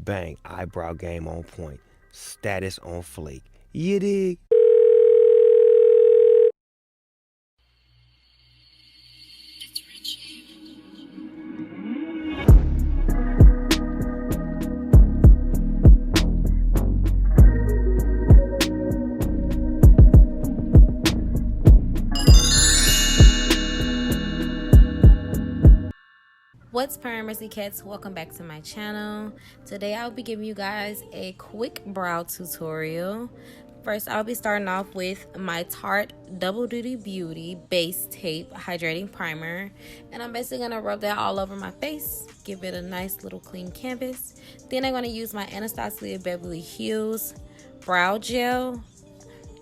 bang, eyebrow game on point, status on flake. You dig? What's purring, Mercy Cats? Welcome back to my channel. Today I'll be giving you guys a quick brow tutorial. First, I'll be starting off with my Tarte Double Duty Beauty Base Tape Hydrating Primer. And I'm basically going to rub that all over my face, give it a nice little clean canvas. Then I'm going to use my Anastasia Beverly Hills Brow Gel.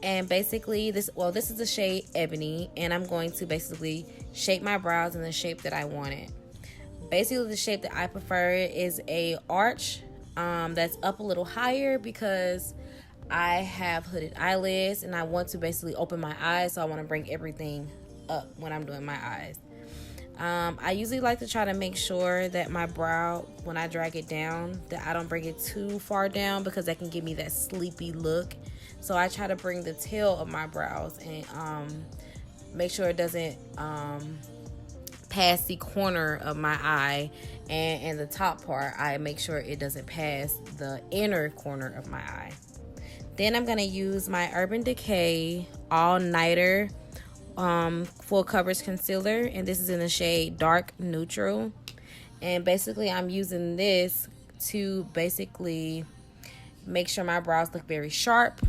And basically, this is the shade Ebony. And I'm going to basically shape my brows in the shape that I want it. Basically, the shape that I prefer is a arch that's up a little higher because I have hooded eyelids and I want to basically open my eyes, so I want to bring everything up when I'm doing my eyes. I usually like to try to make sure that my brow, when I drag it down, that I don't bring it too far down because that can give me that sleepy look. So I try to bring the tail of my brows and make sure it doesn't past the corner of my eye, and the top part I make sure it doesn't pass the inner corner of my eye. Then I'm going to use my Urban Decay All Nighter full coverage concealer, and this is in the shade Dark Neutral. And basically I'm using this to basically make sure my brows look very sharp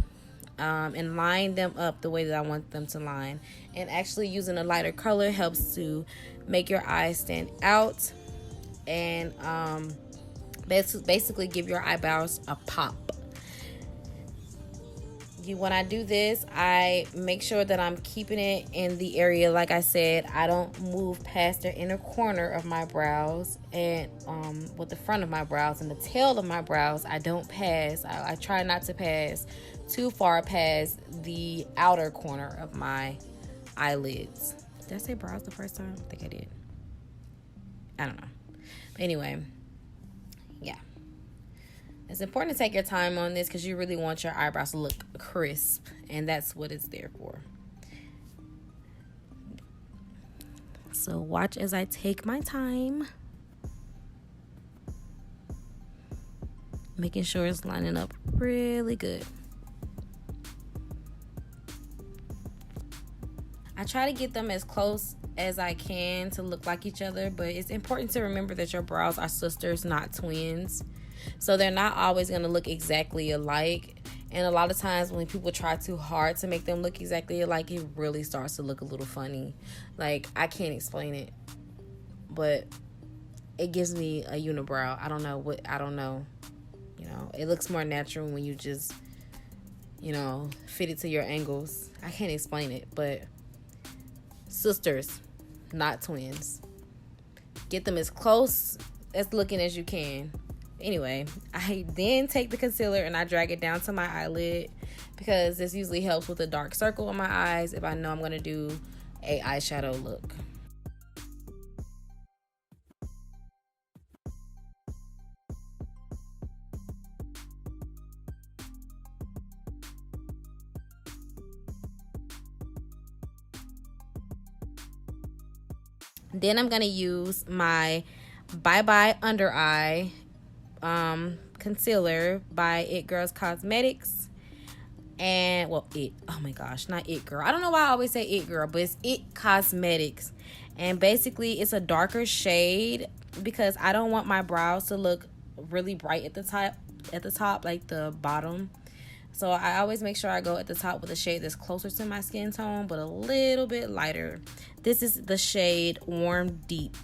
and line them up the way that I want them to line. And actually using a lighter color helps to make your eyes stand out and basically give your eyebrows a pop. When I do this, I make sure that I'm keeping it in the area. Like I said, I don't move past the inner corner of my brows, and with the front of my brows and the tail of my brows, I don't pass. I try not to pass too far past the outer corner of my eyelids. Did I say brows the first time? I think I did. I don't know. But anyway, yeah. It's important to take your time on this because you really want your eyebrows to look crisp, and that's what it's there for. So watch as I take my time, making sure it's lining up really good. I try to get them as close as I can to look like each other, but it's important to remember that your brows are sisters, not twins. So they're not always going to look exactly alike. And a lot of times when people try too hard to make them look exactly alike, it really starts to look a little funny. Like, I can't explain it, but it gives me a unibrow. I don't know. You know, it looks more natural when you just, fit it to your angles. I can't explain it, but sisters, not twins. Get them as close as looking as you can. Anyway, I then take the concealer and I drag it down to my eyelid because this usually helps with a dark circle on my eyes if I know I'm going to do a eyeshadow look. Then I'm going to use my Bye Bye Under Eye concealer by It Girls Cosmetics. And not It Girl. I don't know why I always say It Girl, but it's It Cosmetics. And basically it's a darker shade because I don't want my brows to look really bright at the top like the bottom. So I always make sure I go at the top with a shade that's closer to my skin tone but a little bit lighter. This is the shade Warm Deep.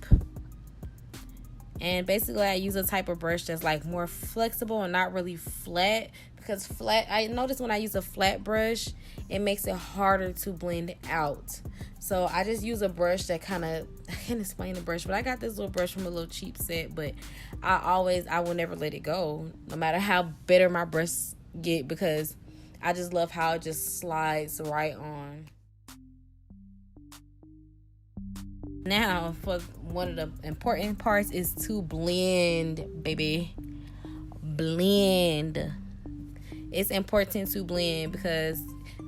And basically I use a type of brush that's like more flexible and not really flat, because I notice when I use a flat brush, it makes it harder to blend out. So I just use a brush that I can't explain the brush, but I got this little brush from a little cheap set, but I will never let it go, no matter how bitter my brush get, because I just love how it just slides right on. Now, for one of the important parts is to blend, baby. blend. It's important to blend because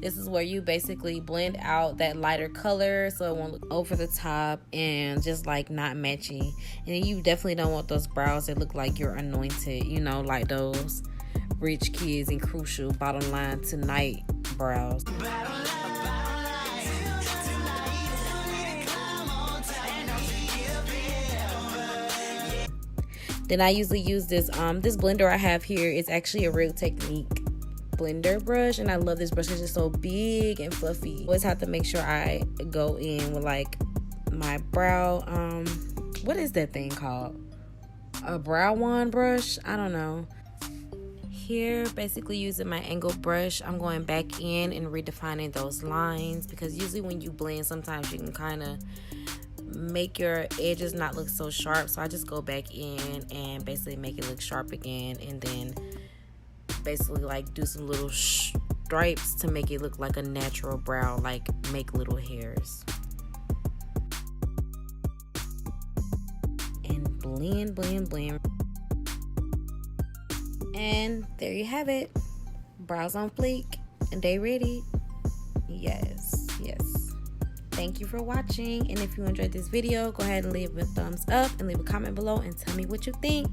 this is where you basically blend out that lighter color so it won't look over the top and just like not matching. And you definitely don't want those brows that look like you're anointed, you know, like those rich kids and crucial bottom line tonight brows. Then I usually use this this blender I have here. It's actually a Real Technique blender brush, and I love this brush. It's just so big and fluffy. Always have to make sure I go in with like my brow what is that thing called, a brow wand brush, I don't know. Here, basically using my angle brush, I'm going back in and redefining those lines, because usually when you blend, sometimes you can kind of make your edges not look so sharp. So I just go back in and basically make it look sharp again, and then basically like do some little stripes to make it look like a natural brow, like make little hairs. And blend. And there you have it. Brows on fleek, and they ready. Yes. Thank you for watching, and if you enjoyed this video, go ahead and leave a thumbs up and leave a comment below and tell me what you think.